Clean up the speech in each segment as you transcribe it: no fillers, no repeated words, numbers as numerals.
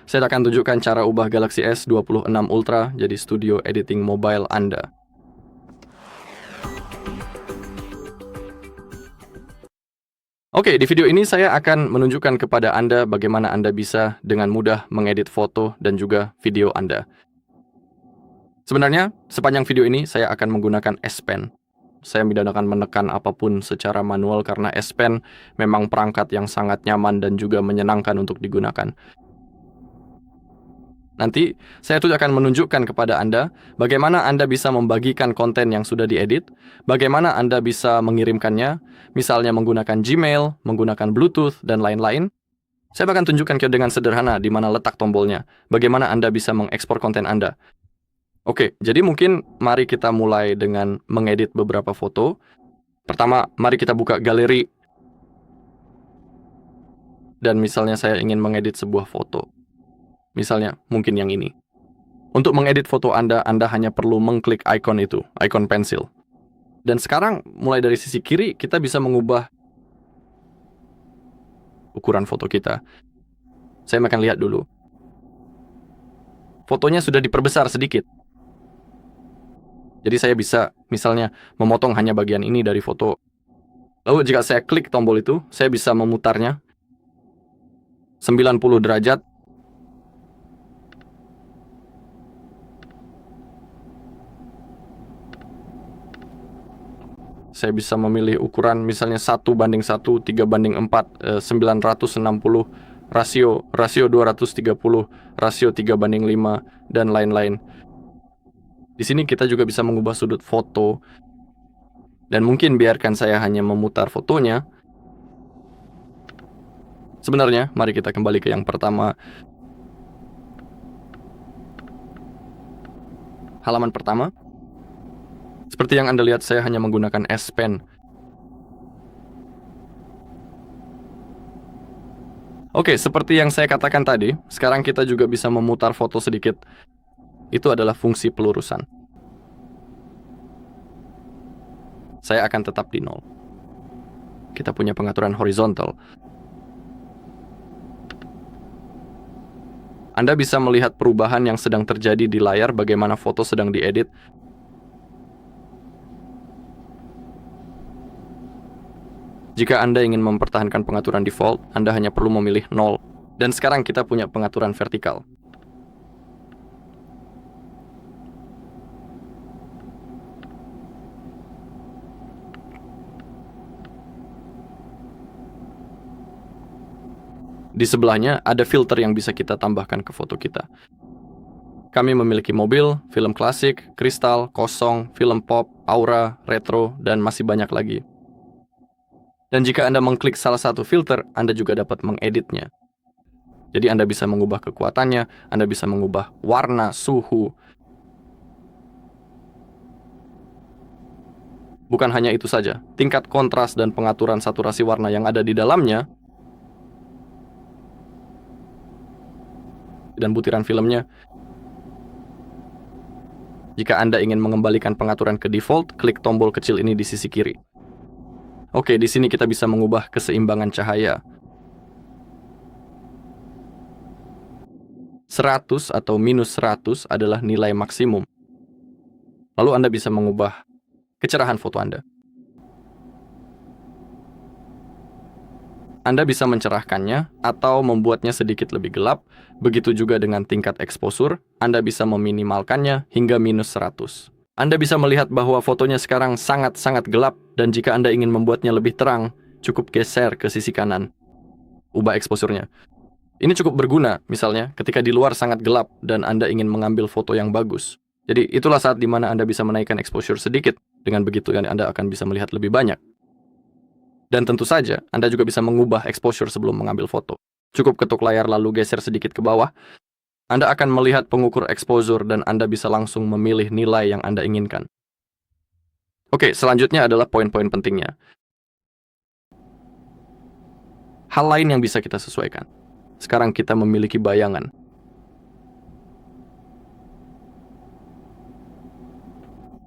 saya akan tunjukkan cara ubah Galaxy S26 Ultra jadi studio editing mobile Anda. Oke, di video ini saya akan menunjukkan kepada Anda bagaimana Anda bisa dengan mudah mengedit foto dan juga video Anda. Sebenarnya, sepanjang video ini saya akan menggunakan S Pen. Saya tidak akan menekan apapun secara manual karena S Pen memang perangkat yang sangat nyaman dan juga menyenangkan untuk digunakan. Nanti, saya tuh akan menunjukkan kepada Anda bagaimana Anda bisa membagikan konten yang sudah diedit, bagaimana Anda bisa mengirimkannya, misalnya menggunakan Gmail, menggunakan Bluetooth, dan lain-lain. Saya akan tunjukkan dengan sederhana di mana letak tombolnya, bagaimana Anda bisa mengekspor konten Anda. Oke, jadi mungkin mari kita mulai dengan mengedit beberapa foto. Pertama, mari kita buka galeri. Dan misalnya saya ingin mengedit sebuah foto. Misalnya, mungkin yang ini. Untuk mengedit foto Anda hanya perlu mengklik icon itu, icon pensil. Dan sekarang, mulai dari sisi kiri, kita bisa mengubah ukuran foto kita. Saya akan lihat dulu. Fotonya sudah diperbesar sedikit. Jadi saya bisa, misalnya, memotong hanya bagian ini dari foto. Lalu jika saya klik tombol itu, saya bisa memutarnya 90 derajat. Saya bisa memilih ukuran misalnya 1:1, 3:4, 960, rasio 230, rasio 3:5, dan lain-lain. Di sini kita juga bisa mengubah sudut foto. Dan mungkin biarkan saya hanya memutar fotonya. Sebenarnya, mari kita kembali ke yang pertama. Halaman pertama. Seperti yang Anda lihat, saya hanya menggunakan S Pen. Oke, seperti yang saya katakan tadi, sekarang kita juga bisa memutar foto sedikit. Itu adalah fungsi pelurusan. Saya akan tetap di 0. Kita punya pengaturan horizontal. Anda bisa melihat perubahan yang sedang terjadi di layar bagaimana foto sedang diedit. Jika Anda ingin mempertahankan pengaturan default, Anda hanya perlu memilih 0. Dan sekarang kita punya pengaturan vertikal. Di sebelahnya ada filter yang bisa kita tambahkan ke foto kita. Kami memiliki mobil, film klasik, kristal, kosong, film pop, aura, retro, dan masih banyak lagi. Dan jika Anda mengklik salah satu filter, Anda juga dapat mengeditnya. Jadi Anda bisa mengubah kekuatannya, Anda bisa mengubah warna, suhu. Bukan hanya itu saja, tingkat kontras dan pengaturan saturasi warna yang ada di dalamnya dan butiran filmnya. Jika Anda ingin mengembalikan pengaturan ke default, klik tombol kecil ini di sisi kiri. Oke, di sini kita bisa mengubah keseimbangan cahaya. 100 atau minus 100 adalah nilai maksimum. Lalu Anda bisa mengubah kecerahan foto Anda. Anda bisa mencerahkannya atau membuatnya sedikit lebih gelap. Begitu juga dengan tingkat exposure, Anda bisa meminimalkannya hingga minus 100. Anda bisa melihat bahwa fotonya sekarang sangat-sangat gelap, dan jika Anda ingin membuatnya lebih terang, cukup geser ke sisi kanan. Ubah exposure-nya. Ini cukup berguna, misalnya, ketika di luar sangat gelap dan Anda ingin mengambil foto yang bagus. Jadi, itulah saat di mana Anda bisa menaikkan exposure sedikit. Dengan begitu, Anda akan bisa melihat lebih banyak. Dan tentu saja, Anda juga bisa mengubah exposure sebelum mengambil foto. Cukup ketuk layar lalu geser sedikit ke bawah. Anda akan melihat pengukur exposure dan Anda bisa langsung memilih nilai yang Anda inginkan. Oke, selanjutnya adalah poin-poin pentingnya. Hal lain yang bisa kita sesuaikan. Sekarang kita memiliki bayangan.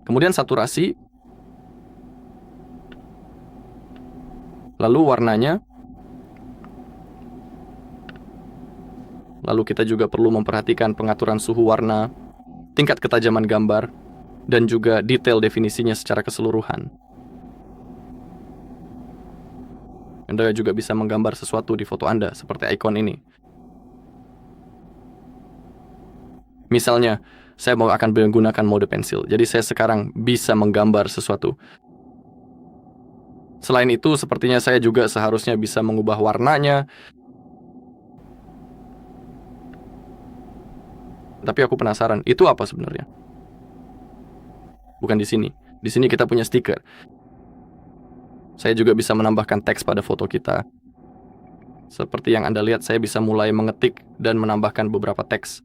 Kemudian saturasi. Lalu warnanya. Lalu kita juga perlu memperhatikan pengaturan suhu warna, tingkat ketajaman gambar, dan juga detail definisinya secara keseluruhan. Anda juga bisa menggambar sesuatu di foto Anda, seperti ikon ini. Misalnya, saya akan menggunakan mode pensil, jadi saya sekarang bisa menggambar sesuatu. Selain itu, sepertinya saya juga seharusnya bisa mengubah warnanya. Tapi aku penasaran, itu apa sebenarnya? Bukan di sini. Di sini kita punya stiker. Saya juga bisa menambahkan teks pada foto kita. Seperti yang Anda lihat, saya bisa mulai mengetik dan menambahkan beberapa teks.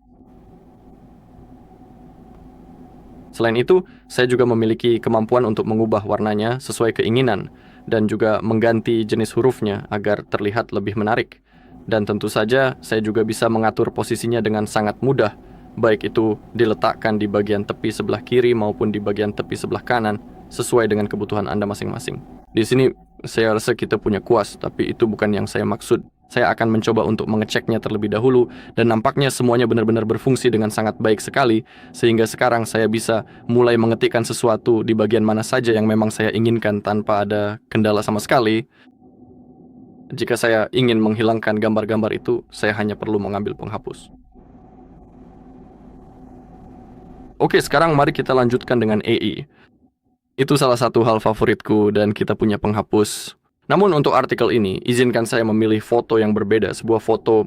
Selain itu, saya juga memiliki kemampuan untuk mengubah warnanya sesuai keinginan dan juga mengganti jenis hurufnya agar terlihat lebih menarik. Dan tentu saja, saya juga bisa mengatur posisinya dengan sangat mudah, baik itu diletakkan di bagian tepi sebelah kiri maupun di bagian tepi sebelah kanan, sesuai dengan kebutuhan Anda masing-masing. Di sini, saya rasa kita punya kuas, tapi itu bukan yang saya maksud. Saya akan mencoba untuk mengeceknya terlebih dahulu, dan nampaknya semuanya benar-benar berfungsi dengan sangat baik sekali, sehingga sekarang saya bisa mulai mengetikkan sesuatu di bagian mana saja yang memang saya inginkan tanpa ada kendala sama sekali. Jika saya ingin menghilangkan gambar-gambar itu, saya hanya perlu mengambil penghapus. Oke, sekarang mari kita lanjutkan dengan AI. Itu salah satu hal favoritku dan kita punya penghapus. Namun untuk artikel ini, izinkan saya memilih foto yang berbeda. Sebuah foto,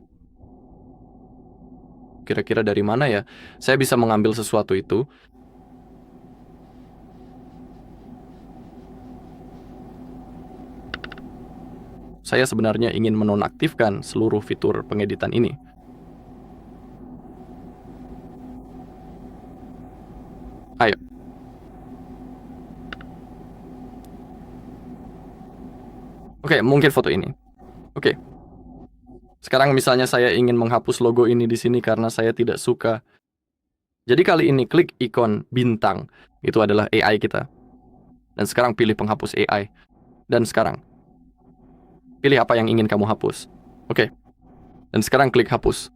kira-kira dari mana ya? Saya bisa mengambil sesuatu itu. Saya sebenarnya ingin menonaktifkan seluruh fitur pengeditan ini. Ayo. Oke, mungkin foto ini. Oke. Sekarang misalnya saya ingin menghapus logo ini di sini karena saya tidak suka. Jadi kali ini klik ikon bintang. Itu adalah AI kita. Dan sekarang pilih penghapus AI. Dan sekarang pilih apa yang ingin kamu hapus. Oke. Dan sekarang klik hapus.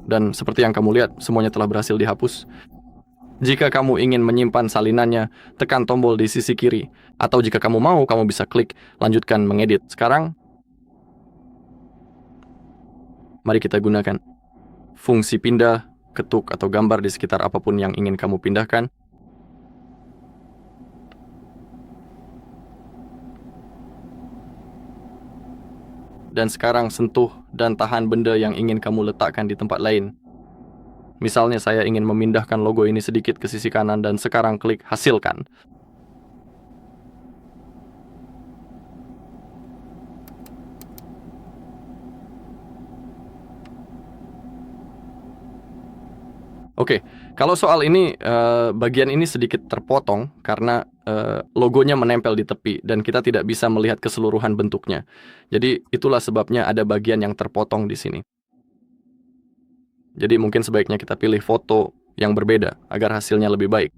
Dan seperti yang kamu lihat, semuanya telah berhasil dihapus. Jika kamu ingin menyimpan salinannya, tekan tombol di sisi kiri. Atau jika kamu mau, kamu bisa klik lanjutkan mengedit. Sekarang, mari kita gunakan fungsi pindah, ketuk, atau gambar di sekitar apapun yang ingin kamu pindahkan. Dan sekarang sentuh dan tahan benda yang ingin kamu letakkan di tempat lain. Misalnya saya ingin memindahkan logo ini sedikit ke sisi kanan dan sekarang klik hasilkan. Oke, kalau soal ini, bagian ini sedikit terpotong karena logonya menempel di tepi dan kita tidak bisa melihat keseluruhan bentuknya. Jadi itulah sebabnya ada bagian yang terpotong di sini. Jadi mungkin sebaiknya kita pilih foto yang berbeda agar hasilnya lebih baik.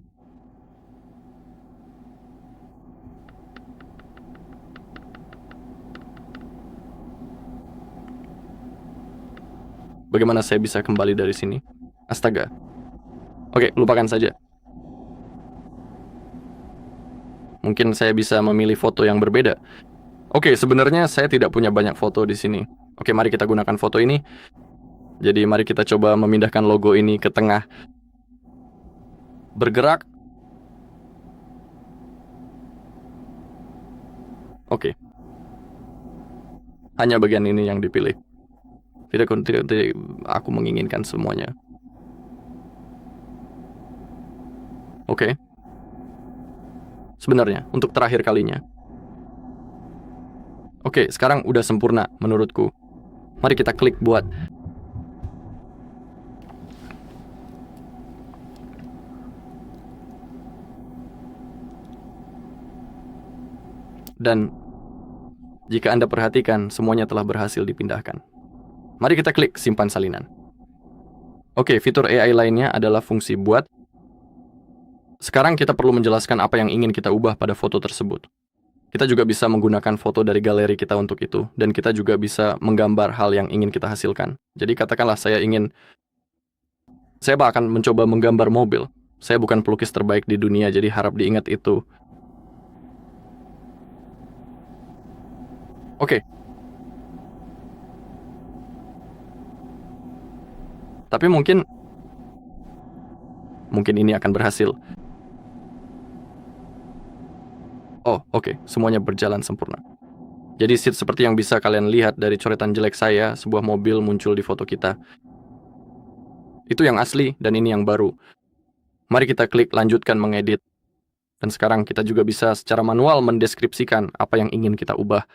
Bagaimana saya bisa kembali dari sini? Astaga. Oke, lupakan saja. Mungkin saya bisa memilih foto yang berbeda. Oke, sebenarnya saya tidak punya banyak foto di sini. Oke, mari kita gunakan foto ini. Jadi mari kita coba memindahkan logo ini ke tengah. Bergerak. Oke. Hanya bagian ini yang dipilih. Tidak, aku menginginkan semuanya. Oke. Sebenarnya, untuk terakhir kalinya. Oke, sekarang udah sempurna menurutku. Mari kita klik buat. Dan jika Anda perhatikan, semuanya telah berhasil dipindahkan. Mari kita klik simpan salinan. Oke, fitur AI lainnya adalah fungsi buat. Sekarang kita perlu menjelaskan apa yang ingin kita ubah pada foto tersebut. Kita juga bisa menggunakan foto dari galeri kita untuk itu, dan kita juga bisa menggambar hal yang ingin kita hasilkan. Jadi katakanlah saya akan mencoba menggambar mobil. Saya bukan pelukis terbaik di dunia, jadi harap diingat itu. Oke. Tapi mungkin ini akan berhasil. Oh, oke. Semuanya berjalan sempurna. Jadi seperti yang bisa kalian lihat dari coretan jelek saya, sebuah mobil muncul di foto kita. Itu yang asli, dan ini yang baru. Mari kita klik lanjutkan mengedit. Dan sekarang kita juga bisa secara manual mendeskripsikan apa yang ingin kita ubah.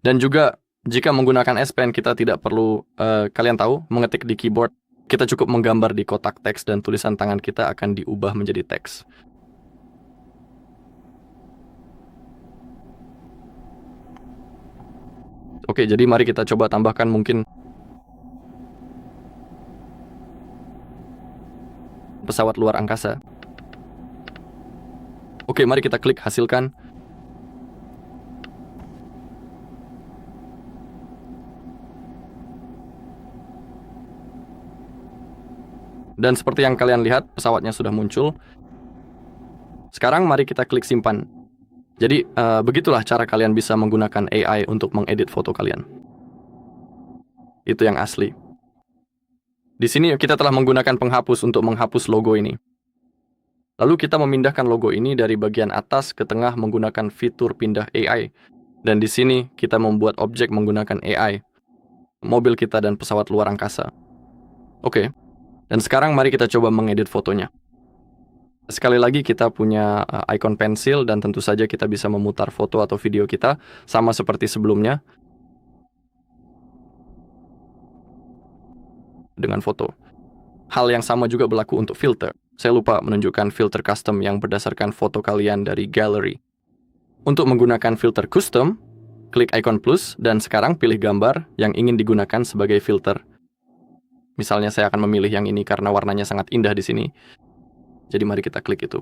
Dan juga, jika menggunakan S Pen, kita tidak perlu, kalian tahu, mengetik di keyboard. Kita cukup menggambar di kotak teks dan tulisan tangan kita akan diubah menjadi teks. Oke, jadi mari kita coba tambahkan mungkin pesawat luar angkasa. Oke, mari kita klik hasilkan. Dan seperti yang kalian lihat, pesawatnya sudah muncul. Sekarang mari kita klik simpan. Jadi, begitulah cara kalian bisa menggunakan AI untuk mengedit foto kalian. Itu yang asli. Di sini kita telah menggunakan penghapus untuk menghapus logo ini. Lalu kita memindahkan logo ini dari bagian atas ke tengah menggunakan fitur pindah AI. Dan di sini kita membuat objek menggunakan AI. Mobil kita dan pesawat luar angkasa. Oke. Dan sekarang mari kita coba mengedit fotonya. Sekali lagi kita punya icon pensil dan tentu saja kita bisa memutar foto atau video kita sama seperti sebelumnya dengan foto. Hal yang sama juga berlaku untuk filter. Saya lupa menunjukkan filter custom yang berdasarkan foto kalian dari gallery. Untuk menggunakan filter custom, klik icon plus dan sekarang pilih gambar yang ingin digunakan sebagai filter. Misalnya saya akan memilih yang ini karena warnanya sangat indah di sini. Jadi mari kita klik itu.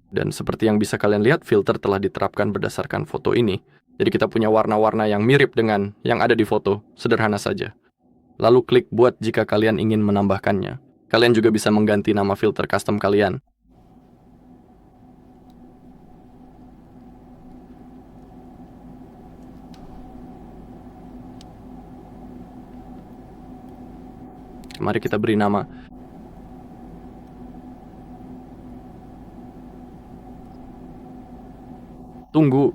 Dan seperti yang bisa kalian lihat, filter telah diterapkan berdasarkan foto ini. Jadi kita punya warna-warna yang mirip dengan yang ada di foto, sederhana saja. Lalu klik buat jika kalian ingin menambahkannya. Kalian juga bisa mengganti nama filter custom kalian. Mari kita beri nama. Tunggu.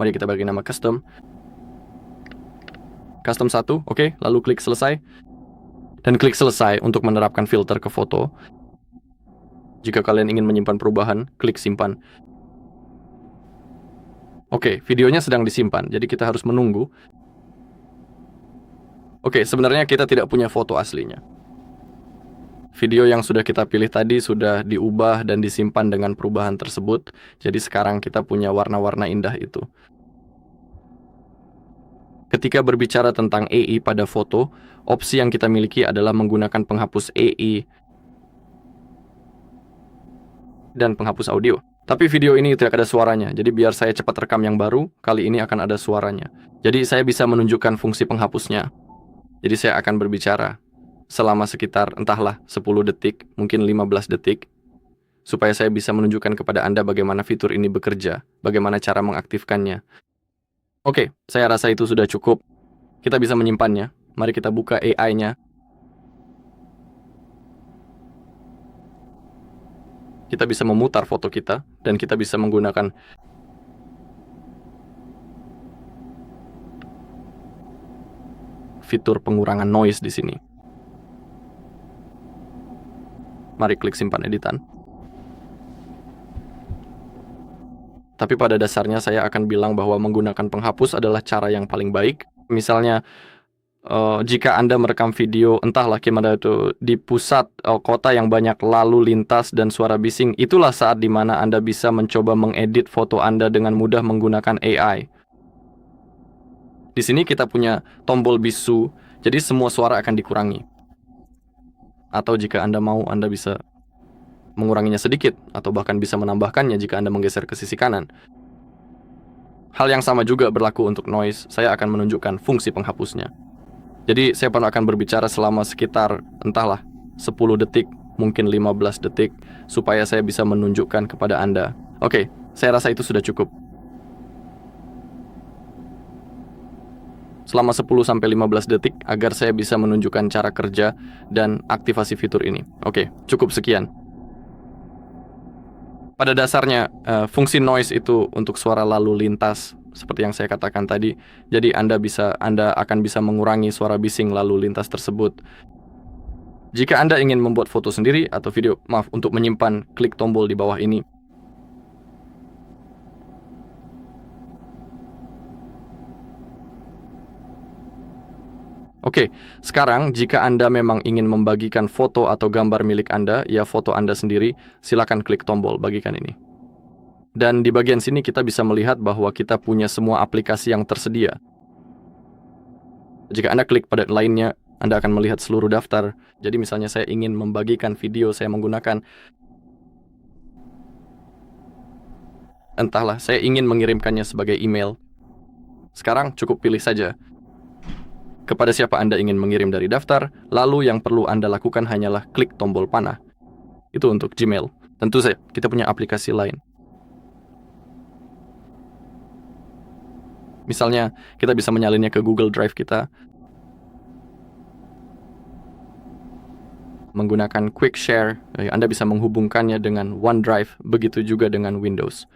Mari kita beri nama custom. Custom 1, oke. Lalu klik selesai. Dan klik selesai untuk menerapkan filter ke foto. Jika kalian ingin menyimpan perubahan, klik simpan. Oke, videonya sedang disimpan, jadi kita harus menunggu. Oke, sebenarnya kita tidak punya foto aslinya. Video yang sudah kita pilih tadi sudah diubah dan disimpan dengan perubahan tersebut. Jadi sekarang kita punya warna-warna indah itu. Ketika berbicara tentang AI pada foto, opsi yang kita miliki adalah menggunakan penghapus AI dan penghapus audio. Tapi video ini tidak ada suaranya, jadi biar saya cepat rekam yang baru, kali ini akan ada suaranya. Jadi saya bisa menunjukkan fungsi penghapusnya. Jadi saya akan berbicara selama sekitar, entahlah, 10 detik, mungkin 15 detik, supaya saya bisa menunjukkan kepada Anda bagaimana fitur ini bekerja, bagaimana cara mengaktifkannya. Oke, saya rasa itu sudah cukup. Kita bisa menyimpannya. Mari kita buka AI-nya. Kita bisa memutar foto kita, dan kita bisa menggunakan fitur pengurangan noise di sini. Mari klik simpan editan. Tapi pada dasarnya saya akan bilang bahwa menggunakan penghapus adalah cara yang paling baik. Misalnya, jika Anda merekam video, entahlah gimana itu, di pusat kota yang banyak lalu lintas dan suara bising, itulah saat dimana Anda bisa mencoba mengedit foto Anda dengan mudah menggunakan AI. Di sini kita punya tombol bisu, jadi semua suara akan dikurangi. Atau jika Anda mau, Anda bisa menguranginya sedikit, atau bahkan bisa menambahkannya jika Anda menggeser ke sisi kanan. Hal yang sama juga berlaku untuk noise. Saya akan menunjukkan fungsi penghapusnya. Jadi saya baru akan berbicara selama sekitar, entahlah, 10 detik, mungkin 15 detik, supaya saya bisa menunjukkan kepada Anda. Oke, saya rasa itu sudah cukup. Selama 10-15 detik agar saya bisa menunjukkan cara kerja dan aktivasi fitur ini. Oke, cukup sekian. Pada dasarnya, fungsi noise itu untuk suara lalu lintas, seperti yang saya katakan tadi. Jadi Anda akan bisa mengurangi suara bising lalu lintas tersebut. Jika Anda ingin membuat foto sendiri atau video, untuk menyimpan, klik tombol di bawah ini. Oke, sekarang jika Anda memang ingin membagikan foto atau gambar milik Anda, ya foto Anda sendiri, silakan klik tombol bagikan ini. Dan di bagian sini kita bisa melihat bahwa kita punya semua aplikasi yang tersedia. Jika Anda klik pada lainnya, Anda akan melihat seluruh daftar. Jadi misalnya saya ingin membagikan video, saya menggunakan, entahlah, saya ingin mengirimkannya sebagai email. Sekarang cukup pilih saja kepada siapa Anda ingin mengirim dari daftar, lalu yang perlu Anda lakukan hanyalah klik tombol panah. Itu untuk Gmail. Tentu saja, kita punya aplikasi lain. Misalnya, kita bisa menyalinnya ke Google Drive kita menggunakan Quick Share. Anda bisa menghubungkannya dengan OneDrive, begitu juga dengan Windows.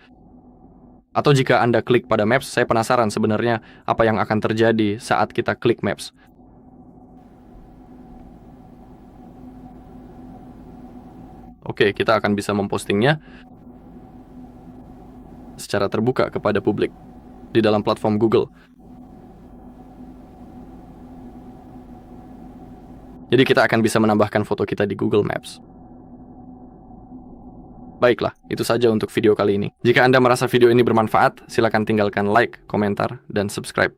Atau jika Anda klik pada Maps, saya penasaran sebenarnya apa yang akan terjadi saat kita klik Maps. Oke, kita akan bisa mempostingnya secara terbuka kepada publik di dalam platform Google. Jadi kita akan bisa menambahkan foto kita di Google Maps. Baiklah, itu saja untuk video kali ini. Jika Anda merasa video ini bermanfaat, silakan tinggalkan like, komentar, dan subscribe.